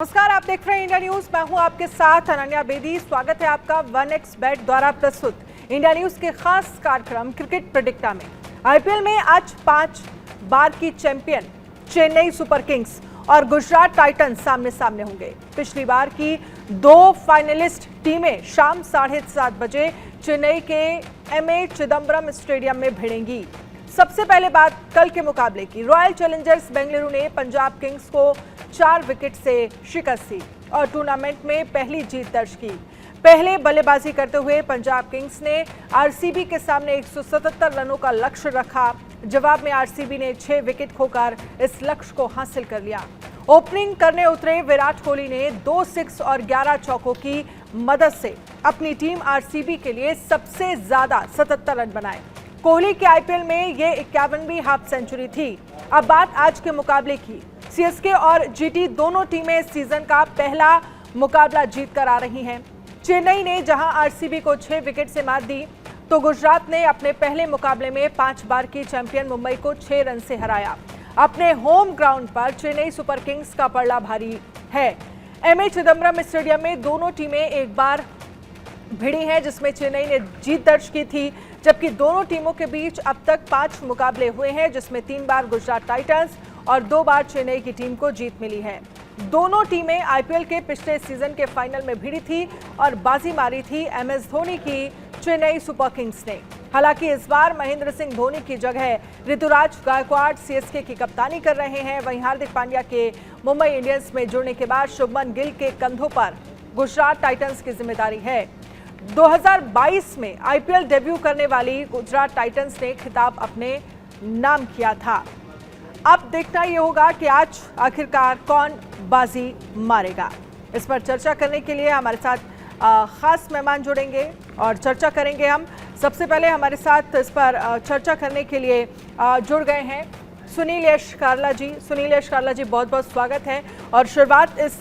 नमस्कार, आप देख रहे हैं इंडिया न्यूज। मैं हूं आपके साथ अनन्या बेदी। स्वागत है आपका 1xBet द्वारा प्रस्तुत इंडिया न्यूज के खास कार्यक्रम क्रिकेट प्रेडिक्टा में। आईपीएल में आज 5 बार की चैंपियन चेन्नई सुपर किंग्स और गुजरात टाइटंस आमने सामने होंगे। पिछली बार की 2 फाइनलिस्ट टीमें शाम 7:30 बजे चेन्नई के एमए चिदम्बरम स्टेडियम में भिड़ेंगी। सबसे पहले बात कल के मुकाबले की। रॉयल चैलेंजर्स बेंगलुरु ने पंजाब किंग्स को 4 विकेट से शिकस्त दी और टूर्नामेंट में पहली जीत दर्ज की। पहले बल्लेबाजी करते हुए पंजाब किंग्स ने आरसीबी के सामने 177 रनों का लक्ष्य रखा। जवाब में आरसीबी ने 6 विकेट खोकर इस लक्ष्य को हासिल कर लिया। ओपनिंग करने उतरे विराट कोहली ने 2 6 और 11 चौकों की मदद से अपनी टीम आरसीबी के लिए सबसे ज्यादा 77 रन बनाए। कोहली के आईपीएल में ये 51वीं हाफ सेंचुरी थी। अब बात आज के मुकाबले की। सीएसके और जीटी दोनों टीमें इस सीजन का पहला मुकाबला जीत कर आ रही हैं। चेन्नई ने जहां आरसीबी को 6 विकेट से मात दी, तो गुजरात ने अपने पहले मुकाबले में 5 बार की चैंपियन मुंबई को 6 रन से हराया। अपने होम ग्राउंड पर चेन्नई सुपर किंग्स का पलड़ा भारी है। एमए चिदम्बरम स्टेडियम में दोनों टीमें एक बार भिड़ी हैं, जिसमें चेन्नई ने जीत दर्ज की थी, जबकि दोनों टीमों के बीच अब तक 5 मुकाबले हुए हैं, जिसमें 3 बार गुजरात टाइटंस और 2 बार चेन्नई की टीम को जीत मिली है। दोनों टीमें आईपीएल के पिछले सीजन के फाइनल में भिड़ी थी और बाजी मारी थी एमएस धोनी की चेन्नई सुपर किंग्स ने। हालांकि इस बार महेंद्र सिंह धोनी की जगह ऋतुराज गायकवाड़ सीएसके की कप्तानी कर रहे हैं। वहीं हार्दिक पांड्या के मुंबई इंडियंस में जुड़ने के बाद शुभमन गिल के कंधों पर गुजरात टाइटंस की जिम्मेदारी है। 2022 में आईपीएल डेब्यू करने वाली गुजरात टाइटंस ने खिताब अपने नाम किया था। अब देखना ये होगा कि आज आखिरकार कौन बाजी मारेगा। इस पर चर्चा करने के लिए हमारे साथ खास मेहमान जुड़ेंगे और चर्चा करेंगे हम। सबसे पहले हमारे साथ इस पर चर्चा करने के लिए जुड़ गए हैं सुनील यश कार्ला जी। सुनील यश कार्ला जी, बहुत बहुत स्वागत है। और शुरुआत इस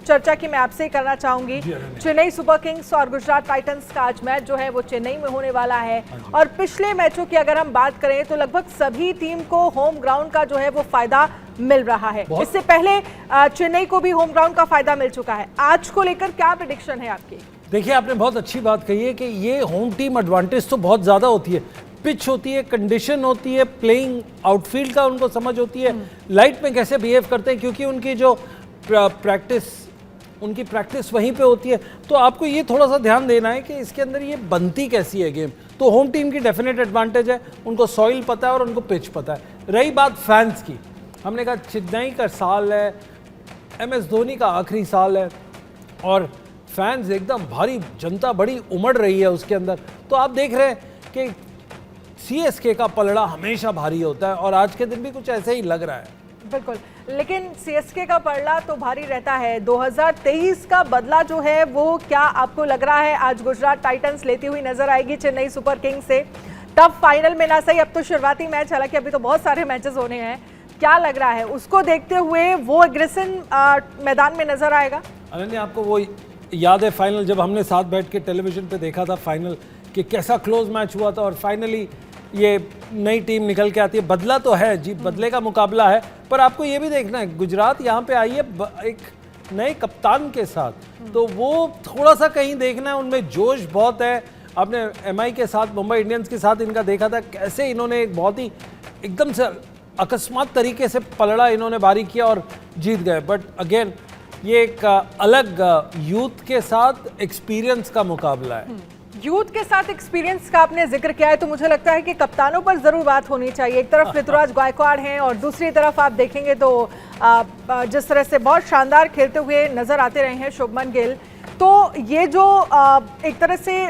चर्चा की मैं आपसे ही करना चाहूंगी। चेन्नई सुपर किंग्स और गुजरात टाइटंस का आज मैच जो है वो चेन्नई में होने वाला है, और पिछले मैचों की अगर हम बात करें तो लगभग सभी टीम को होम ग्राउंड का जो है वो फायदा मिल रहा है। इससे पहले चेन्नई को भी होम ग्राउंड का फायदा मिल चुका है। आज को लेकर क्या प्रेडिक्शन है आपकी? देखिए, आपने बहुत अच्छी बात कही है कि ये होम टीम एडवांटेज तो बहुत ज्यादा होती है। पिच होती है, कंडीशन होती है, प्लेइंग आउटफील्ड का उनको समझ होती है, लाइट में कैसे बिहेव करते हैं, क्योंकि उनकी जो प्रैक्टिस वहीं पे होती है। तो आपको ये थोड़ा सा ध्यान देना है कि इसके अंदर ये बनती कैसी है गेम। तो होम टीम की डेफिनेट एडवांटेज है, उनको सॉइल पता है और उनको पिच पता है। रही बात फैंस की, हमने कहा चेन्नई का साल है, एमएस धोनी का आखिरी साल है और फैंस एकदम भारी, जनता बड़ी उमड़ रही है उसके अंदर। तो आप देख रहे हैं कि सीएसके का पलड़ा हमेशा भारी होता है और आज के दिन भी कुछ ऐसे ही लग रहा है। बिल्कुल, लेकिन सीएसके का पलड़ा तो भारी रहता है। 2023 का बदला जो है वो क्या आपको लग रहा है आज गुजरात टाइटंस लेती हुई नजर आएगी चेन्नई सुपर किंग्स से? टफ फाइनल में ना सही, अब तो शुरुआती मैच, हालांकि अभी तो बहुत सारे मैचेस होने हैं। क्या लग रहा है उसको देखते हुए वो एग्रेशन मैदान में नजर आएगा? अनन्या, आपको वो याद है फाइनल जब हमने साथ बैठ के टेलीविजन पे देखा था फाइनल, कि कैसा क्लोज मैच हुआ था और फाइनली ये नई टीम निकल के आती है। बदला तो है जी, बदले का मुकाबला है, पर आपको ये भी देखना है गुजरात यहाँ पे आई है एक नए कप्तान के साथ, तो वो थोड़ा सा कहीं देखना है, उनमें जोश बहुत है। आपने एमआई के साथ, मुंबई इंडियंस के साथ इनका देखा था कैसे इन्होंने एक बहुत ही एकदम से अकस्मात तरीके से पलड़ा इन्होंने बारी किया और जीत गए। बट अगेन ये एक अलग यूथ के साथ एक्सपीरियंस का मुकाबला है। यूथ के साथ एक्सपीरियंस का आपने जिक्र किया है, तो मुझे लगता है कि कप्तानों पर जरूर बात होनी चाहिए। एक तरफ ऋतुराज गायकवाड़ हैं और दूसरी तरफ आप देखेंगे तो जिस तरह से बहुत शानदार खेलते हुए नजर आते रहे हैं शुभमन गिल। तो ये जो एक तरह से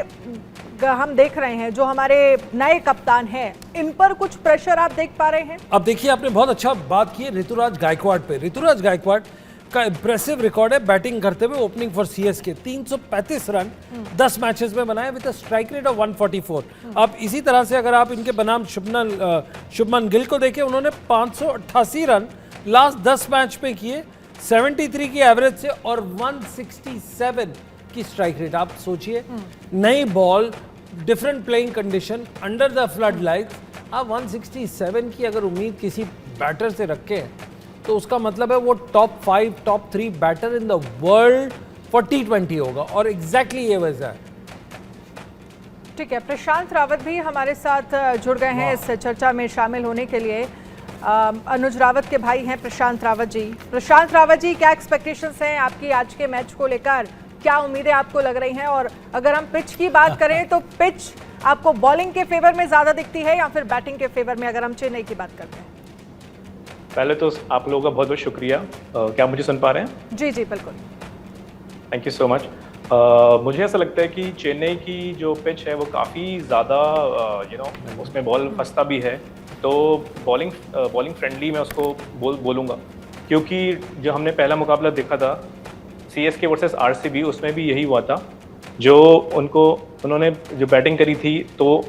हम देख रहे हैं, जो हमारे नए कप्तान हैं, इन पर कुछ प्रेशर आप देख पा रहे हैं? अब देखिए, आपने बहुत अच्छा बात की है ऋतुराज गायकवाड़ पे। ऋतुराज गायकवाड़ का इंप्रेसिव रिकॉर्ड है बैटिंग करते हुए। Opening for CSK 335 run 10 matches में बनाए with a strike rate of 144। अब इसी तरह से अगर आप इनके बनाम शुभमन गिल को देखें, उन्होंने 588 रन लास्ट 10 मैच में किए, 73 की एवरेज से और 167 की स्ट्राइक रेट। आप सोचिए, नई ball, different playing condition, under the flood lights, आप 167 की अगर उम्मीद किसी बैटर से रखे हैं तो उसका मतलब है वो top 5 top 3 batter in the world for T20 होगा, और एग्जैक्टली ये वजह है। ठीक है, प्रशांत रावत भी हमारे साथ जुड़ गए हैं इस चर्चा में शामिल होने के लिए। अनुज रावत के भाई हैं प्रशांत रावत जी। प्रशांत रावत जी, क्या एक्सपेक्टेशंस हैं आपकी आज के मैच को लेकर? क्या उम्मीदें आपको लग रही हैं? और अगर हम पिच की बात करें तो पिच आपको बॉलिंग के फेवर में ज़्यादा दिखती है या फिर बैटिंग के फेवर में, अगर हम चेन्नई की बात करते हैं? पहले तो आप लोगों का बहुत बहुत शुक्रिया। क्या मुझे सुन पा रहे हैं? जी जी बिल्कुल। Thank you so much. मुझे ऐसा लगता है कि चेन्नई की जो पिच है वो काफ़ी ज़्यादा उसमें बॉल फंसता भी है, तो बॉलिंग फ्रेंडली मैं उसको बोलूँगा, क्योंकि जो हमने पहला मुकाबला देखा था CSK वर्सेस RCB, उसमें भी यही हुआ था। जो उन्होंने जो बैटिंग करी थी, तो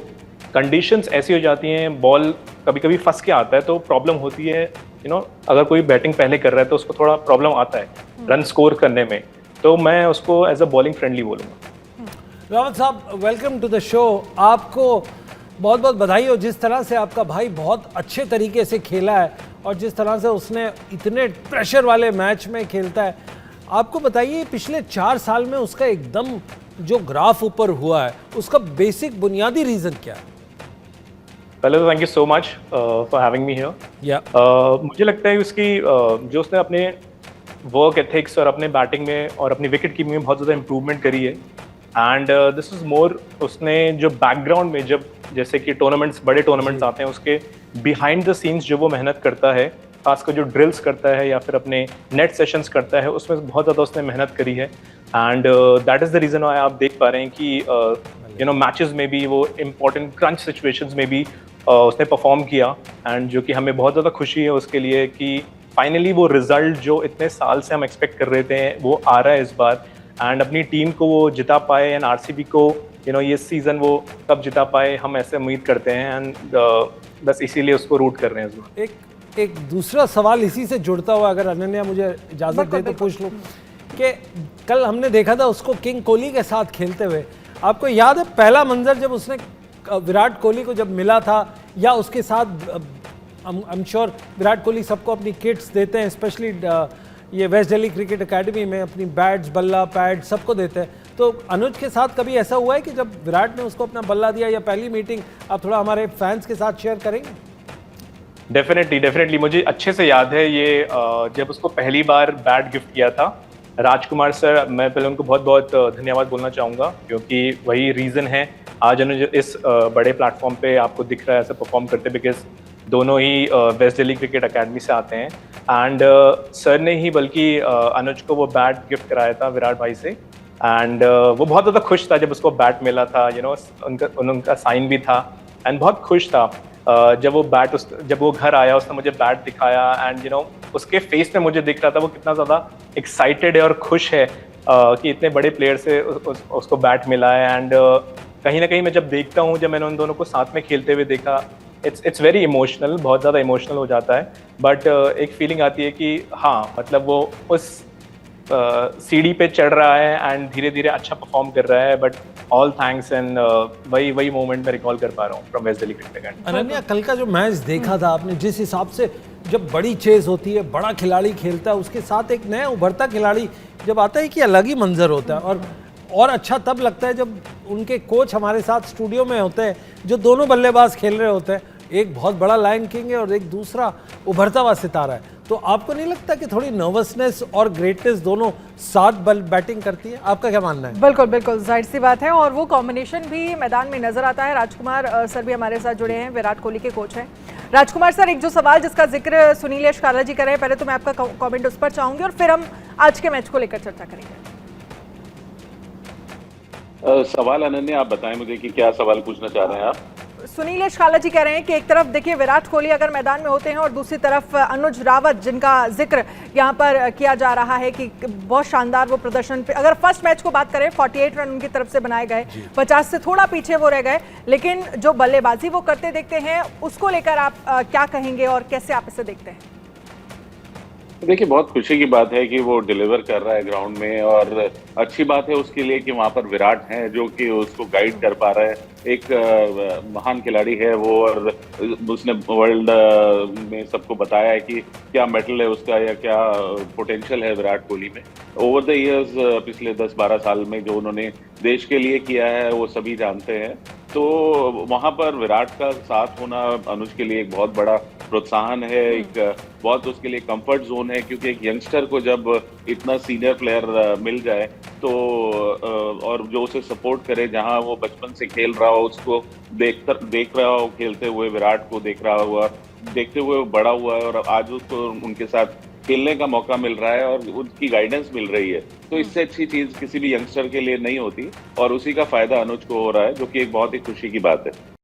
कंडीशंस ऐसी हो जाती हैं, बॉल कभी कभी फंस के आता है, तो प्रॉब्लम होती है। अगर कोई बैटिंग पहले कर रहा है तो उसको थोड़ा प्रॉब्लम आता है रन स्कोर करने में, तो मैं उसको एज अ बॉलिंग फ्रेंडली बोलूँगा। रावत साहब, वेलकम टू द शो। आपको बहुत बहुत बधाई हो, जिस तरह से आपका भाई बहुत अच्छे तरीके से खेला है और जिस तरह से उसने इतने प्रेशर वाले मैच में खेलता है। आपको बताइए, पिछले 4 साल में उसका एकदम जो ग्राफ ऊपर हुआ है, उसका बेसिक बुनियादी रीज़न क्या है? पहले तो thank you so much for having me here. मुझे लगता है उसकी जो उसने अपने वर्क एथिक्स और अपने बैटिंग में और अपनी विकेट कीपिंग में बहुत ज़्यादा इम्प्रूवमेंट करी है। एंड दिस इज़ मोर, उसने जो बैकग्राउंड में जब जैसे कि बड़े टूर्नामेंट्स आते हैं, उसके बिहाइंड द सीन्स जो वो मेहनत करता है, खासकर जो ड्रिल्स करता है या फिर अपने नेट सेशंस करता है, उसमें बहुत ज़्यादा उसने मेहनत करी है। And that is the reason why आप देख पा रहे हैं कि मैचेस में भी वो इम्पोर्टेंट क्रंच सिचुएशंस में भी उसने परफॉर्म किया। एंड जो कि हमें बहुत ज़्यादा खुशी है उसके लिए कि फाइनली वो रिजल्ट जो इतने साल से हम एक्सपेक्ट कर रहे थे वो आ रहा है इस बार, एंड अपनी टीम को वो जिता पाए, एंड RCB को ये सीज़न वो कब जिता पाए, हम ऐसे उम्मीद करते हैं। एंड बस इसीलिए उसको रूट कर रहे हैं इस बार। एक दूसरा सवाल इसी से जुड़ता हुआ, अगर अनन्या मुझे इजाज़त दे तो पूछ लूँ कि कल हमने देखा था उसको किंग कोहली के साथ खेलते हुए। आपको याद है पहला मंजर जब उसने विराट कोहली को जब मिला था, या उसके साथ I am sure Virat Kohli सबको अपनी किट्स देते हैं, स्पेशली ये वेस्ट दिल्ली क्रिकेट एकेडमी में अपनी बैट्स, बल्ला, पैड सबको देते हैं। तो अनुज के साथ कभी ऐसा हुआ है कि जब विराट ने उसको अपना बल्ला दिया, या पहली मीटिंग आप थोड़ा हमारे फैंस के साथ शेयर करेंगे? डेफिनेटली मुझे अच्छे से याद है ये, जब उसको पहली बार बैट गिफ्ट किया था राजकुमार सर, मैं पहले उनको बहुत बहुत धन्यवाद बोलना चाहूँगा, क्योंकि वही रीज़न है आज अनुज इस बड़े प्लेटफॉर्म पे आपको दिख रहा है ऐसे परफॉर्म करते, बिकॉज दोनों ही वेस्ट दिल्ली क्रिकेट एकेडमी से आते हैं। एंड सर ने ही बल्कि अनुज को वो बैट गिफ्ट कराया था विराट भाई से, एंड वो बहुत ज़्यादा खुश था जब उसको बैट मिला था। उनका साइन भी था, एंड बहुत खुश था जब वो घर आया, उसने मुझे बैट दिखाया, एंड उसके फेस में मुझे दिख रहा था वो कितना ज़्यादा एक्साइटेड है और खुश है कि इतने बड़े प्लेयर से उसको बैट मिला है। एंड कहीं ना कहीं मैं जब देखता हूँ, जब मैंने उन दोनों को साथ में खेलते हुए देखा, इट्स वेरी इमोशनल, बहुत ज़्यादा इमोशनल हो जाता है। बट एक फीलिंग आती है कि हाँ, मतलब वो उस सीढ़ी पे चढ़ रहा है एंड धीरे धीरे अच्छा परफॉर्म कर रहा है। बट ऑल थैंक्स, एंड वही मोमेंट मैं रिकॉल कर पा रहा हूँ from West Delhi cricket academy. Ananya, कल का जो मैच देखा था आपने, जिस हिसाब से जब बड़ी चेज होती है, बड़ा खिलाड़ी खेलता है, उसके साथ एक नया उभरता खिलाड़ी जब आता है कि अलग ही मंजर होता है। और अच्छा तब लगता है जब उनके कोच हमारे साथ स्टूडियो में होते हैं, जो दोनों बल्लेबाज खेल रहे होते हैं, एक बहुत बड़ा लायन किंग है और एक दूसरा उभरता हुआ सितारा है। तो आपको नहीं लगता कि थोड़ी नर्वसनेस और ग्रेटनेस दोनों साथ बैटिंग करती है? आपका क्या मानना है? बिल्कुल बिल्कुल, जाहिर सी बात है, और वो कॉम्बिनेशन भी मैदान में नजर आता है। राजकुमार सर भी हमारे साथ जुड़े हैं, विराट कोहली के कोच हैं। राजकुमार सर, एक जो सवाल जिसका जिक्र सुनील काला जी कर रहे हैं, पहले तो मैं आपका कमेंट उस पर चाहूंगी और फिर हम आज के मैच को लेकर चर्चा करेंगे। सवाल अनन्या आप बताएं मुझे कि क्या सवाल पूछना चाह रहे हैं आप? सुनील काला जी कह रहे हैं कि एक तरफ देखिए विराट कोहली अगर मैदान में होते हैं और दूसरी तरफ अनुज रावत, जिनका जिक्र यहाँ पर किया जा रहा है कि बहुत शानदार वो प्रदर्शन पे, अगर फर्स्ट मैच को बात करें 48 रन उनकी तरफ से बनाए गए, 50 से थोड़ा पीछे वो रह गए, लेकिन जो बल्लेबाजी वो करते देखते हैं उसको लेकर आप क्या कहेंगे और कैसे आप इसे देखते हैं? देखिए, बहुत खुशी की बात है कि वो डिलीवर कर रहा है ग्राउंड में, और अच्छी बात है उसके लिए कि वहाँ पर विराट हैं जो कि उसको गाइड कर पा रहा है। एक महान खिलाड़ी है वो, और उसने वर्ल्ड में सबको बताया है कि क्या मेटल है उसका या क्या पोटेंशियल है विराट कोहली में। ओवर द इयर्स पिछले 10-12 साल में जो उन्होंने देश के लिए किया है वो सभी जानते हैं। तो वहां पर विराट का साथ होना अनुज के लिए एक बहुत बड़ा प्रोत्साहन है, एक बहुत उसके लिए कंफर्ट जोन है, क्योंकि एक यंगस्टर को जब इतना सीनियर प्लेयर मिल जाए तो और जो उसे सपोर्ट करे, जहां वो बचपन से खेल रहा हो उसको देख रहा हो खेलते हुए, विराट को देखते हुए वो बड़ा हुआ है और आज उसको उनके साथ खेलने का मौका मिल रहा है और उनकी गाइडेंस मिल रही है, तो इससे अच्छी चीज किसी भी यंगस्टर के लिए नहीं होती और उसी का फायदा अनुज को हो रहा है, जो कि एक बहुत ही खुशी की बात है।